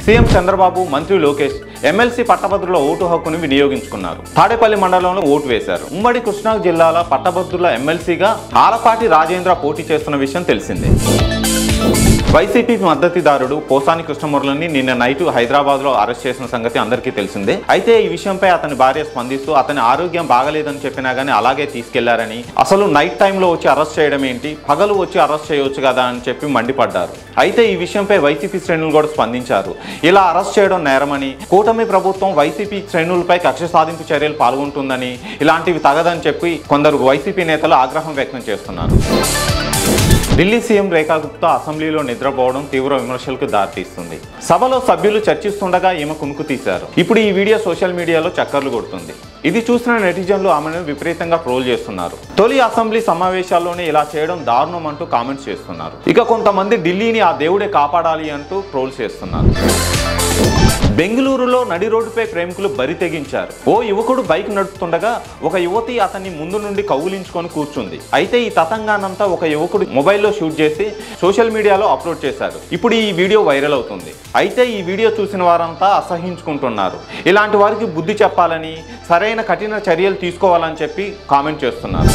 CM Chandrababu, మంత్రి Lokesh MLC పట్టభద్రుల vote హక్కును వినియోగించుకున్నారు. తాడేపల్లి మండలంలో ఓటు వేశారు. ఉమ్మడి కృష్ణా జిల్లాల పట్టభద్రుల ఎమ్మెల్సీగా ఆలపాటి రాజేంద్ర పోటీ చేస్తున్న విషయం తెలిసిందే. వైసీపీ మద్దతుదారుడు పోసాని కృష్ణమురళిని నిన్న నైట్ హైదరాబాద్ లో అరెస్ట్ చేసిన సంగతి అందరికీ తెలిసిందే. అయితే ఈ విషయంపై అతని భార్య స్పందిస్తూ అతని ఆరోగ్యం బాగలేదని చెప్పినా గానీ అలాగే తీసుకెళ్లారని, అసలు నైట్ టైంలో వచ్చి అరెస్ట్ చేయడం ఏంటి, పగలు వచ్చి అరెస్ట్ చేయవచ్చు కదా అని చెప్పి మండిపడ్డారు. అయితే ఈ విషయంపై వైసీపీ శ్రేణులు కూడా స్పందించారు. ఇలా అరెస్ట్ చేయడం నేరమని, కూటమి ప్రభుత్వం వైసీపీ శ్రేణులపై కక్ష సాధింపు చర్యలు పాల్గొంటుందని, ఇలాంటివి తగదని చెప్పి కొందరు వైసీపీ నేతలు ఆగ్రహం వ్యక్తం చేస్తున్నారు. ఢిల్లీ సీఎం రేఖా గుప్తా అసెంబ్లీలో నిద్రపోవడం తీవ్ర విమర్శలకు దారితీస్తుంది. సభలో సభ్యులు చర్చిస్తుండగా ఈమె కునుకు తీశారు. ఇప్పుడు ఈ వీడియో సోషల్ మీడియాలో చక్కర్లు కొడుతుంది. ఇది చూసిన నెటిజన్లు ఆమెను విపరీతంగా ట్రోల్ చేస్తున్నారు. తొలి అసెంబ్లీ సమావేశాల్లోనే ఇలా చేయడం దారుణం అంటూ కామెంట్స్ చేస్తున్నారు. ఇక కొంతమంది ఢిల్లీని ఆ దేవుడే కాపాడాలి అంటూ ట్రోల్ చేస్తున్నారు. బెంగళూరులో నడి రోడ్డుపై ప్రేమికులు బరి తెగించారు. ఓ యువకుడు బైక్ నడుపుతుండగా ఒక యువతి అతన్ని ముందు నుండి కౌగిలించుకొని కూర్చుంది. అయితే ఈ తతంగానంతా ఒక యువకుడు మొబైల్లో షూట్ చేసి సోషల్ మీడియాలో అప్లోడ్ చేశాడు. ఇప్పుడు ఈ వీడియో వైరల్ అవుతుంది. అయితే ఈ వీడియో చూసిన వారంతా అసహించుకుంటున్నారు. ఇలాంటి వారికి బుద్ధి చెప్పాలని, సరైన కఠిన చర్యలు తీసుకోవాలని చెప్పి కామెంట్ చేస్తున్నారు.